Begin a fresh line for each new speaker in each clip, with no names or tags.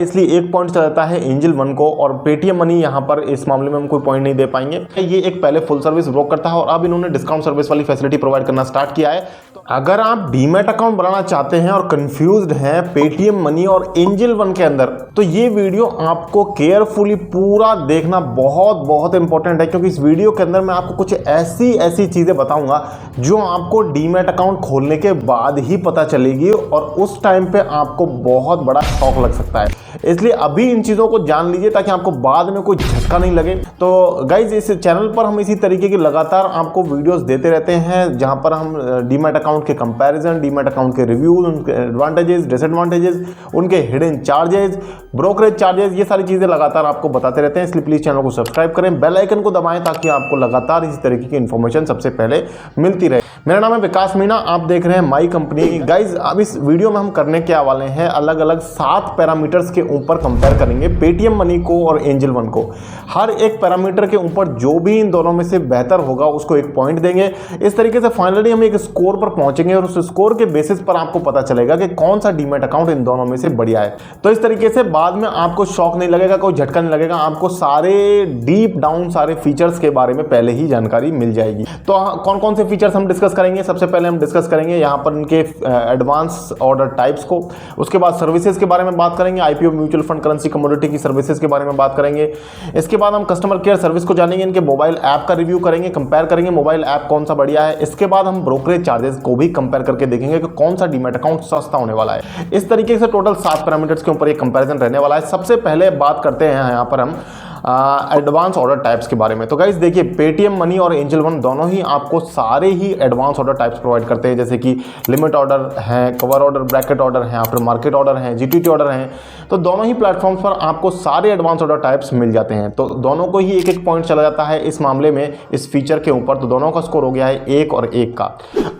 इसलिए एक पॉइंट चला जाता है एंजल वन को, और पेटीएम मनी यहाँ पर इस मामले में हम कोई पॉइंट नहीं दे पाएंगे। ये एक पहले फुल सर्विस ब्रोकर था और अब इन्होंने डिस्काउंट सर्विस वाली फैसिलिटी प्रोवाइड करना स्टार्ट किया है। तो अगर आप डीमैट अकाउंट बनाना चाहते हैं और कंफ्यूज्ड हैं पेटीएम मनी और एंजल वन के अंदर, तो ये वीडियो आपको केयरफुली पूरा देखना बहुत बहुत इंपॉर्टेंट है, क्योंकि इस वीडियो के अंदर मैं आपको कुछ ऐसी चीजें बताऊंगा जो आपको डीमैट अकाउंट खोलने के बाद ही पता चलेगी और उस टाइम पे आपको बहुत बड़ा शॉक लग सकता है। इसलिए अभी इन चीज़ों को जान लीजिए ताकि आपको बाद में कोई झटका नहीं लगे। तो गाइज इस चैनल पर हम इसी तरीके की लगातार आपको वीडियोस देते रहते हैं, जहां पर हम डीमैट अकाउंट के कंपैरिजन, डीमैट अकाउंट के रिव्यूज, उनके एडवांटेजेस, डिसएडवांटेजेस, उनके हिडन चार्जेस, ब्रोकरेज चार्जेस, ये सारी चीज़ें लगातार आपको बताते रहते हैं। इसलिए प्लीज़ चैनल को सब्सक्राइब करें, बेल आइकन को दबाएं ताकि आपको लगातार इसी तरीके की इन्फॉर्मेशन सबसे पहले मिलती रहे। मेरा नाम है विकास मीणा, आप देख रहे हैं माई कंपनी। गाइज अब इस वीडियो में हम करने क्या वाले हैं, अलग अलग 7 पैरामीटर्स के ऊपर कंपेयर करेंगे पेटीएम मनी को और एंजल वन को। हर एक पैरामीटर के ऊपर जो भी इन दोनों में से बेहतर होगा उसको एक पॉइंट देंगे। इस तरीके से फाइनली हम एक स्कोर पर पहुंचेंगे और उस स्कोर के बेसिस पर आपको पता चलेगा कि कौन सा डीमैट अकाउंट इन दोनों में से बढ़िया है। तो इस तरीके से बाद में आपको शॉक नहीं लगेगा, कोई झटका नहीं लगेगा, आपको सारे डीप डाउन सारे फीचर्स के बारे में पहले ही जानकारी मिल जाएगी। तो कौन कौन से फीचर्स हम डिस्कस करेंगे, सबसे पहले हम डिस्कस करेंगे यहाँ पर इनके एडवांस ऑर्डर टाइप्स को। उसके बाद सर्विसेज के बारे में बात करेंगे, IPO, mutual fund, currency, commodity की सर्विसेज के बारे में बात करेंगे। इसके बाद हम कस्टमर केयर सर्विस को जानेंगे, इनके मोबाइल ऐप का रिव्यू करेंगे, कंपेयर करेंगे मोबाइल ऐप कौन सा बढ़िया है। इसके बाद हम ब्रोकरेज चार्जेस को भी कंपेयर करके देखेंगे कि कौन सा डीमैट अकाउंट सस्ता होने वाला है। इस तरीके से टोटल 7 पैरामीटर्स के ऊपर एक कंपैरिजन रहने वाला है। सबसे पहले बात करते हैं यहाँ पर हम एडवांस ऑर्डर टाइप्स के बारे में। तो गाइस देखिए, पेटीएम मनी और एंजल वन दोनों ही आपको सारे ही एडवांस ऑर्डर टाइप्स प्रोवाइड करते हैं, जैसे कि लिमिट ऑर्डर हैं, कवर ऑर्डर, ब्रैकेट ऑर्डर हैं, आफ्टर मार्केट ऑर्डर हैं, जीटीटी ऑर्डर हैं। तो दोनों ही प्लेटफॉर्म्स पर आपको सारे एडवांस ऑर्डर टाइप्स मिल जाते हैं। तो दोनों को ही एक एक पॉइंट चला जाता है इस मामले में, इस फीचर के ऊपर। तो दोनों का स्कोर हो गया है 1 और 1 का।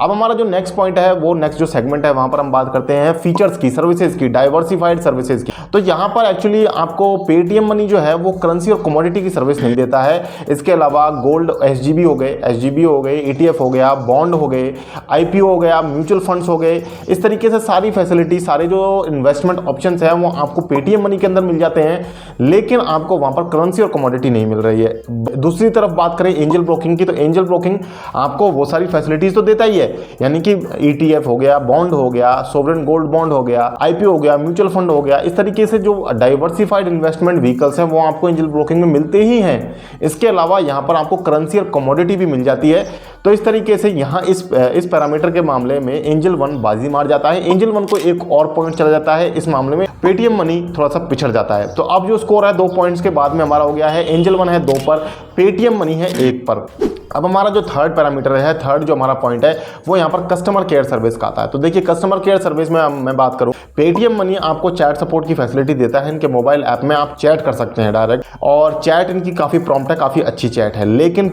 अब हमारा जो नेक्स्ट पॉइंट है, वो नेक्स्ट जो सेगमेंट है, वहां पर हम बात करते हैं फीचर्स की, सर्विसेज की, डाइवर्सिफाइड सर्विसेज की। तो यहाँ पर एक्चुअली आपको पेटीएम मनी जो है वो करेंसी और कमोडिटी की सर्विस नहीं देता है। इसके अलावा गोल्ड, एसजीबी हो गए, ईटीएफ हो गया, बॉन्ड हो गए, आईपीओ हो गया, म्यूचुअल फंड्स हो गए। इस तरीके से सारी फैसिलिटी, सारे जो इन्वेस्टमेंट ऑप्शंस हैं वो आपको पेटीएम मनी के अंदर मिल जाते हैं, लेकिन आपको वहां पर करेंसी और कमोडिटी नहीं मिल रही है। दूसरी तरफ बात करें एंजल ब्रोकिंग की, तो एंजल ब्रोकिंग आपको वो सारी फैसिलिटीज तो देता ही है, यानी कि ईटीएफ हो गया, बॉन्ड हो गया, सोवरेन गोल्ड बॉन्ड हो गया, आईपीओ हो गया, म्यूचुअल फंड हो गया। इस तरीके से जो डाइवर्सिफाइड इन्वेस्टमेंट व्हीकल्स हैं वो आपको एंजल ब्रोकिंग में मिलते ही हैं। इसके अलावा यहां पर आपको करेंसी और कमोडिटी भी मिल जाती है। तो इस तरीके से यहां इस पैरामीटर के मामले में एंजल वन बाजी मार जाता है। एंजल वन को एक और पॉइंट चला जाता है, इस मामले में पेटीएम मनी थोड़ा सा पिछड़ जाता है। तो अब जो स्कोर है 2 पॉइंट्स के बाद में हमारा हो गया है, एंजल वन है 2 पर, पेटीएम मनी है 1 पर। अब हमारा जो थर्ड पैरामीटर है, थर्ड जो हमारा पॉइंट है, वो यहाँ पर कस्टमर केयर सर्विस का आता है। तो देखिए, कस्टमर केयर सर्विस में मैं बात करूँ, पेटीएम मनी आपको चैट सपोर्ट की फैसिलिटी देता है। इनके मोबाइल ऐप में आप चैट कर सकते हैं डायरेक्ट, और चैट इनकी काफ़ी प्रॉम्प्ट है, काफ़ी अच्छी चैट है। लेकिन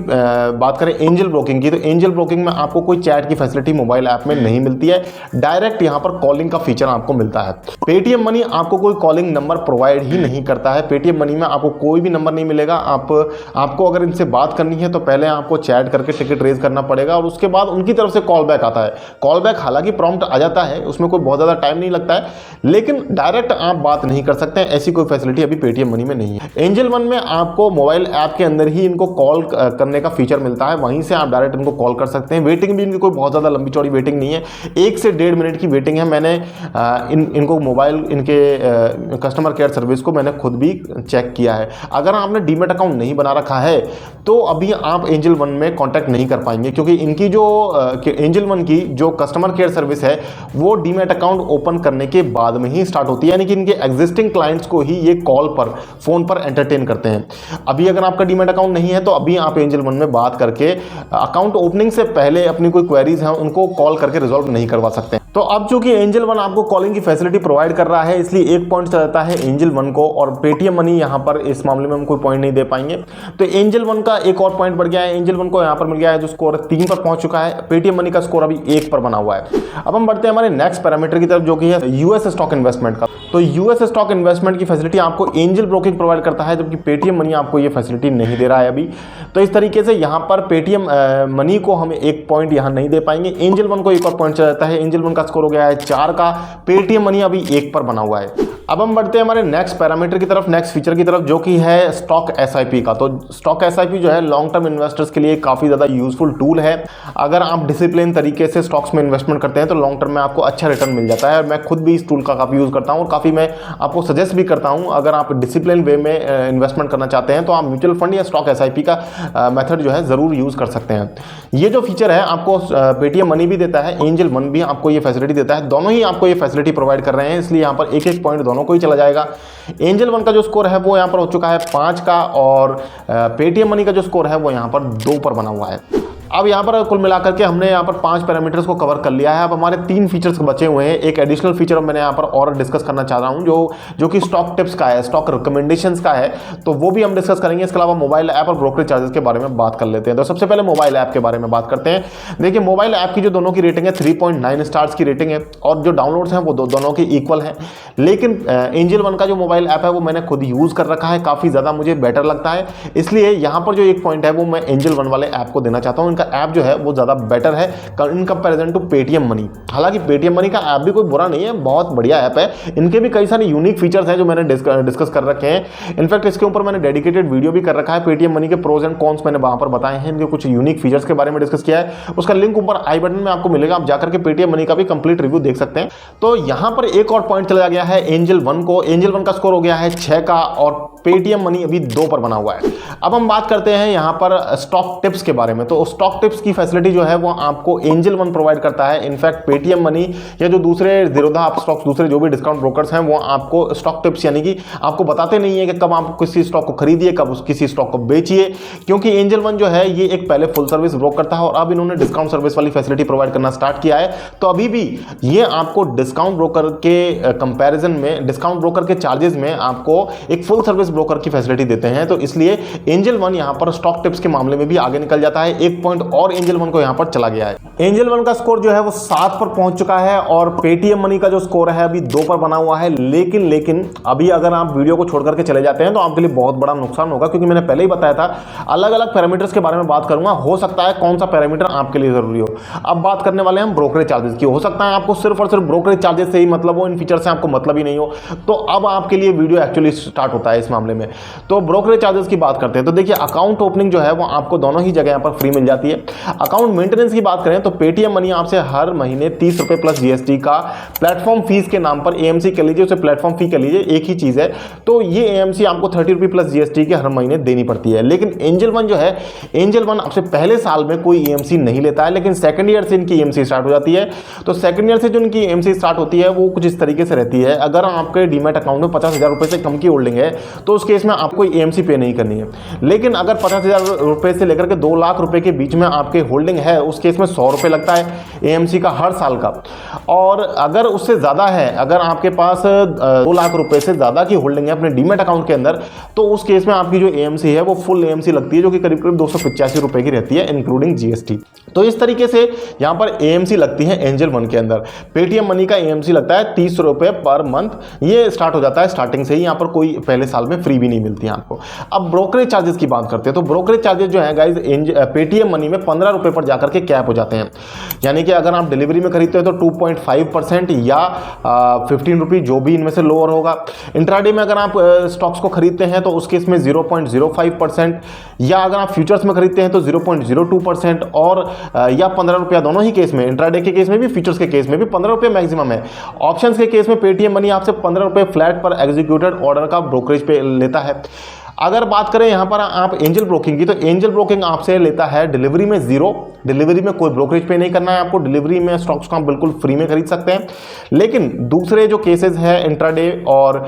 बात करें एंजल ब्रोकिंग की, तो एंजल ब्रोकिंग में आपको कोई चैट की फैसिलिटी मोबाइल ऐप में नहीं मिलती है, डायरेक्ट यहाँ पर कॉलिंग का फीचर आपको मिलता है। पेटीएम मनी आपको कोई कॉलिंग नंबर प्रोवाइड ही नहीं करता है। पेटीएम मनी में आपको कोई भी नंबर नहीं मिलेगा। आपको अगर इनसे बात करनी है तो पहले आपको चैट करके टिकट रेज करना पड़ेगा, और उसके बाद उनकी तरफ से कॉल बैक आता है। कॉल बैक हालांकि प्रॉम्प्ट आ जाता है, उसमें कोई बहुत ज़्यादा टाइम नहीं लगता है, लेकिन डायरेक्ट आप बात नहीं कर सकते हैं। ऐसी कोई फैसिलिटी अभी पेटीएम मनी में नहीं है। एंजल वन में आपको मोबाइल ऐप के अंदर ही इनको कॉल करने का फीचर मिलता है, वहीं से आप डायरेक्ट इनको कॉल कर सकते हैं। वेटिंग भी इनकी कोई बहुत ज़्यादा लंबी चौड़ी वेटिंग नहीं है, 1 से 1.5 मिनट की वेटिंग है। मैंने इनको मोबाइल, इनके कस्टमर केयर सर्विस को मैंने खुद भी चेक किया है। अगर आपने डीमैट अकाउंट नहीं बना रखा है तो अभी आप एंजल वन में कॉन्टैक्ट नहीं कर पाएंगे, क्योंकि इनकी जो एंजल वन की जो कस्टमर केयर सर्विस है वो डीमैट अकाउंट ओपन करने के बाद में ही स्टार्ट होती है, यानी कि इनके एग्जिस्टिंग क्लाइंट्स को ही ये कॉल पर, फोन पर एंटरटेन करते हैं। अभी अगर आपका डीमैट अकाउंट नहीं है तो अभी आप एंजल वन में बात करके अकाउंट ओपनिंग से पहले अपनी कोई क्वेरीज हैं उनको कॉल करके रिजॉल्व नहीं करवा सकते। तो अब चूंकि एंजल वन आपको कॉलिंग की फैसिलिटी प्रोवाइड कर रहा है, इसलिए 1 पॉइंट चलता है एंजल वन को, और पेटीएम मनी यहां पर इस मामले में हम कोई पॉइंट नहीं दे पाएंगे। तो एंजल वन का एक और पॉइंट बढ़ गया है, एंजल वन को यहां पर मिल गया है जो स्कोर 3 पर पहुंच चुका है। पेटीएम मनी का स्कोर अभी 1 पर बना हुआ है। अब हम बढ़ते हैं हमारे नेक्स्ट पैरामीटर की तरफ, जो कि है यूएस स्टॉक इन्वेस्टमेंट का। तो यूएस स्टॉक इन्वेस्टमेंट की फैसिलिटी आपको एंजल ब्रोकिंग प्रोवाइड करता है, जबकि पेटीएम मनी आपको ये फैसिलिटी नहीं दे रहा है अभी। तो इस तरीके से यहां पर पेटीएम मनी को हम 1 पॉइंट यहाँ नहीं दे पाएंगे। एंजल वन को एक और पॉइंट चला जाता है। एंजल वन का स्कोर हो गया है 4 का, पेटीएम मनी अभी 1 पर बना हुआ है। अब हम बढ़ते हैं हमारे नेक्स्ट पैरामीटर की तरफ, नेक्स्ट फीचर की तरफ, जो कि है स्टॉक एसआईपी का। तो स्टॉक एसआईपी जो है लॉन्ग टर्म इन्वेस्टर्स के लिए काफ़ी ज़्यादा यूजफुल टूल है। अगर आप डिसिप्लिन तरीके से स्टॉक्स में इन्वेस्टमेंट करते हैं तो लॉन्ग टर्म में आपको अच्छा रिटर्न मिल जाता है। मैं खुद भी इस टूल का काफ़ी यूज़ करता हूँ और काफ़ी मैं आपको सजेस्ट भी करता हूँ। अगर आप डिसिप्लिन वे में इन्वेस्टमेंट करना चाहते हैं तो आप म्यूचुअल फंड या स्टॉक एसआईपी का मेथड जो है ज़रूर यूज़ कर सकते हैं। ये जो फीचर है आपको पेटीएम मनी भी देता है, एंजल वन भी आपको ये फैसिलिटी देता है। दोनों ही आपको ये फैसिलिटी प्रोवाइड कर रहे हैं, इसलिए यहाँ पर 1-1 पॉइंट दोनों को ही चला जाएगा। एंजल वन का जो स्कोर है वो यहाँ पर हो चुका है 5 का और पेटीएम मनी का जो स्कोर है वो यहाँ पर 2 पर बना हुआ है। अब यहाँ पर कुल मिलाकर के हमने यहाँ पर 5 पैरामीटर्स को कवर कर लिया है। अब हमारे 3 फीचर्स बचे हुए हैं। एक एडिशनल फीचर मैंने यहाँ पर और डिस्कस करना चाह रहा हूँ जो कि स्टॉक टिप्स का है, स्टॉक रिकमेंडेशंस का है, तो वो भी हम डिस्कस करेंगे। इसके अलावा मोबाइल ऐप और ब्रोकरेज चार्जेस के बारे में बात कर लेते हैं। तो सबसे पहले मोबाइल ऐप के बारे में बात करते हैं। देखिए मोबाइल ऐप की जो दोनों की रेटिंग है 3.9 स्टार्स की रेटिंग है और जो डाउनलोड्स हैं वो दोनों के इक्वल हैं। लेकिन एंजल वन का जो मोबाइल ऐप है वो मैंने खुद यूज़ कर रखा है, काफ़ी ज़्यादा मुझे बेटर लगता है, इसलिए यहाँ पर जो 1 पॉइंट है वो मैं एंजल वन वाले ऐप को देना चाहता हूँ। इनका ऐप जो है वो ज़्यादा बेटर है in comparison to Paytm money. हालांकि पेटीएम मनी का ऐप भी कोई बुरा नहीं है, बहुत बढ़िया ऐप है। इनके भी कई सारे यूनिक फीचर्स हैं जो मैंने डिस्कस कर रखे हैं। इनफैक्ट इसके ऊपर मैंने डेडिकेटेड वीडियो भी कर रखा है। पेटीएम मनी के प्रोज एंड कॉन्स मैंने वहां पर बताए हैं, इनके कुछ यूनिक फीचर्स के बारे में डिस्कस किया है। उसका लिंक ऊपर आई बटन में आपको मिलेगा, आप जाकर के पेटीएम मनी का भी कंप्लीट रिव्यू देख सकते हैं। तो यहां पर एक और पॉइंट चला गया है एंजल वन को। एंजल वन का स्कोर हो गया है 6 का और पेटीएम मनी अभी 2 पर बना हुआ है। अब हम बात करते हैं यहां पर स्टॉक टिप्स के बारे में। तो स्टॉक टिप्स की फैसिलिटी जो है वो आपको एंजल वन प्रोवाइड करता है। इनफैक्ट पेटीएम मनी या जो दूसरे जीरोधा स्टॉक्स, दूसरे जो भी डिस्काउंट ब्रोकर्स हैं वो आपको स्टॉक टिप्स यानी कि आपको बताते नहीं है कि कब आप किसी स्टॉक को खरीदिए, कब किसी स्टॉक को बेचिए, क्योंकि एंजल वन जो है ये एक पहले फुल सर्विस ब्रोकर था और अब इन्होंने डिस्काउंट सर्विस वाली फैसिलिटी प्रोवाइड करना स्टार्ट किया है। तो अभी भी ये आपको डिस्काउंट ब्रोकर के कंपैरिजन में, डिस्काउंट ब्रोकर के चार्जेस में आपको एक फुल सर्विस ब्रोकर की फैसिलिटी देते हैं। तो इसलिए एंजल वन यहां पर स्टॉक टिप्स के मामले में भी आगे निकल जाता है। 1 पॉइंट और एंजल वन को यहां पर चला गया है। एंजल वन का स्कोर जो है वो 7 पर पहुंच चुका है और पेटीएम मनी का जो स्कोर है अभी 2 पर बना हुआ है। लेकिन अभी अगर आप वीडियो को छोड़ करके चले जाते हैं तो आपके लिए बहुत बड़ा नुकसान होगा, क्योंकि मैंने पहले ही बताया था अलग अलग पैरामीटर्स के बारे में बात करूंगा। हो सकता है कौन सा पैरामीटर आपके लिए जरूरी हो। अब बात करने वाले हैं हम ब्रोकरेज चार्जेस की। हो सकता है आपको सिर्फ और सिर्फ ब्रोकरेज चार्जेस से ही मतलब हो, इन फीचर से आपको मतलब ही नहीं हो, तो अब आपके लिए वीडियो एक्चुअली स्टार्ट होता है इस मामले में। तो ब्रोकरेज चार्जेस की बात करते हैं। तो देखिए अकाउंट ओपनिंग जो है वो आपको दोनों ही जगह यहाँ पर फ्री मिल जाती है। अकाउंट मेंटेनेंस की बात करें तो पेटीएम मनी आपसे हर महीने 30 रुपए प्लस जीएसटी का प्लेटफॉर्म फीस के नाम पर, एएमसी कह लीजिए, उसे प्लेटफॉर्म फी कह लीजिए, एक ही चीज है। तो ये एएमसी आपको 30 रुपए प्लस जीएसटी के हर महीने देनी पड़ती है। लेकिन एंजल वन जो है, एंजल वन आपसे पहले साल में कोई एएमसी नहीं लेता है, लेकिन सेकंड ईयर से इनकी एएमसी स्टार्ट हो जाती है। तो सेकंड ईयर से जो इनकी एएमसी स्टार्ट होती है वो कुछ इस तरीके से रहती है। अगर आपके डीमैट अकाउंट में 50,000 रुपए से कम की होल्डिंग है तो उस केस में आपको एएमसी पे नहीं करनी है। लेकिन अगर 50,000 रुपए से लेकर के 2 लाख रुपए के बीच में आपके होल्डिंग है, उस केस में 100 रुपए लगता है एएमसी का हर साल का। और अगर उससे ज्यादा है, अगर आपके पास 2 लाख रुपए से ज्यादा की होल्डिंग है अपने डीमैट अकाउंट के अंदर, तो उस केस में आपकी जो एएमसी है वो फुल एएमसी लगती है, जो कि करीब करीब 285 रुपए की रहती है इंक्लूडिंग जीएसटी। तो इस तरीके से यहां पर एएमसी लगती है एंजल वन के अंदर। पेटीएम मनी का एएमसी लगता है 30 रुपए पर मंथ, ये स्टार्ट हो जाता है स्टार्टिंग से ही, यहां पर कोई पहले साल में फ्री भी नहीं मिलती है आपको। अब ब्रोकरेज चार्जेस की बात करते हैं। तो ब्रोकरेज चार्जेस जो है गाइस पेटीएम मनी में 15 रुपए पर जाकर के कैप हो जाते हैं। यानी कि अगर आप डिलीवरी में खरीदते हैं तो 2.5% या 15 रुपये जो भी इनमें से लोअर होगा। इंट्राडे में अगर आप स्टॉक्स को खरीदते हैं तो उस केस में 0.05%, या अगर आप फ्यूचर्स में खरीदते हैं तो 0.02% और या 15 रुपया, दोनों ही केस में, इंट्राडे के केस में भी फ्यूचर्स के केस में भी 15 रुपये मैक्सिमम है। ऑप्शंस के केस में पेटीएम मनी आपसे 15 रुपये फ्लैट पर एग्जीक्यूटेड ऑर्डर का ब्रोकरेज पे लेता है। अगर बात करें यहां पर आप एंजल ब्रोकिंग की, तो एंजल ब्रोकिंग आपसे लेता है डिलीवरी में 0, डिलीवरी में कोई ब्रोकरेज पे नहीं करना है आपको, डिलीवरी में स्टॉक्स को आप बिल्कुल फ्री में खरीद सकते हैं। लेकिन दूसरे जो केसेस हैं इंट्राडे और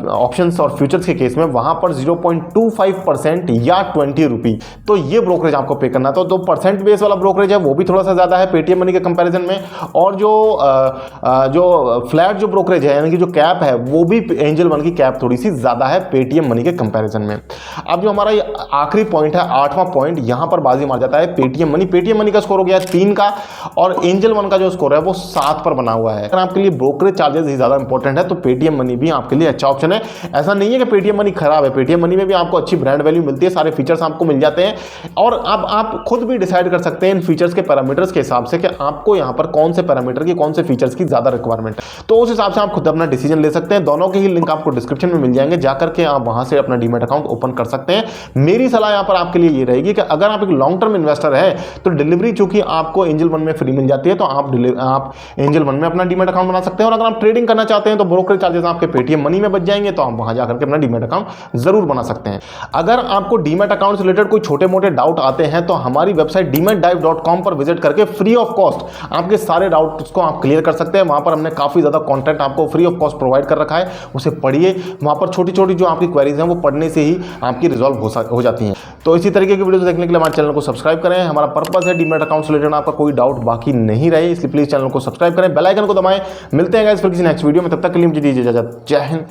ऑप्शंस और फ्यूचर्स के केस में, वहां पर 0.25% या 20 रुपये, तो ये ब्रोकरेज आपको पे करना। तो परसेंट बेस वाला ब्रोकरेज है वो भी थोड़ा सा ज्यादा है पेटीएम मनी के कंपैरिजन में, और जो फ्लैट जो ब्रोकरेज है यानी कि जो कैप है वो भी एंजल वन की कैप थोड़ी सी ज्यादा है पेटीएम मनी के कंपैरिजन कंपैरिजन में। अब जो हमारा ये आखिरी पॉइंट है, 8वां पॉइंट, यहां पर बाजी मार जाता है पेटीएम मनी। पेटीएम मनी का स्कोर हो गया है 3 का और एंजल वन का जो स्कोर है वो 7 पर बना हुआ है। अगर आपके लिए ब्रोकरेज चार्जेस ही ज्यादा इंपॉर्टेंट है तो पेटीएम मनी भी आपके लिए अच्छा ऑप्शन है। ऐसा नहीं है कि पेटीएम मनी खराब है, पेटीएम मनी में भी आपको अच्छी ब्रांड वैल्यू मिलती है, सारे फीचर्स आपको मिल जाते हैं और अब आप खुद भी डिसाइड कर सकते हैं इन फीचर्स के पैरामीटर्स के हिसाब से कि आपको यहां पर कौन से पैरामीटर की, कौन से फीचर्स की ज्यादा रिक्वायरमेंट है। तो उस हिसाब से आप खुद अपना डिसीजन ले सकते हैं। दोनों के ही लिंक आपको डिस्क्रिप्शन में मिल जाएंगे, जाकर के आप वहां से अपना डीमैट अकाउंट ओपन कर सकते हैं। मेरी सलाह यहां पर आपके लिए ये रहेगी कि अगर आप एक लॉन्ग टर्म इन्वेस्टर है तो डिलीवरी चूंकि आपको एंजल वन में फ्री मिल जाती है तो आप एंजल वन में अपना डीमैट अकाउंट बना सकते हैं। और अगर आप ट्रेडिंग करना चाहते हैं तो ब्रोकरेज चार्जेस आपके पेटीएम मनी में बच जाएंगे, तो आप वहां जाकर के अपना डीमैट अकाउंट जरूर बना सकते हैं। अगर आपको डीमैट अकाउंट से रिलेटेड कोई छोटे मोटे डाउट आते हैं तो हमारी वेबसाइट dematdive.com पर विजिट करके फ्री ऑफ कॉस्ट आपके सारे डाउट्स को आप क्लियर कर सकते हैं। वहां पर हमने काफी ज्यादा कंटेंट आपको फ्री ऑफ कॉस्ट प्रोवाइड कर रखा है, उसे पढ़िए। वहां पर छोटी छोटी जो आपकी क्वेरीज हैं वो पढ़ने से ही आपकी रिजॉल्व हो जाती हैं। तो इसी तरीके की वीडियो देखने के लिए हमारे चैनल को सब्सक्राइब करें। हमारा पर्पस है डीमैट अकाउंट से रिलेटेड आपका कोई डाउट बाकी नहीं रहे, इसलिए प्लीज चैनल को सब्सक्राइब करें, बेल आइकन को दबाएं। मिलते हैं गाइस फिर किसी नेक्स्ट वीडियो में, तब तक के लिए मुझे दीजिए इजाजत। जय हिंद,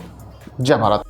जय भारत।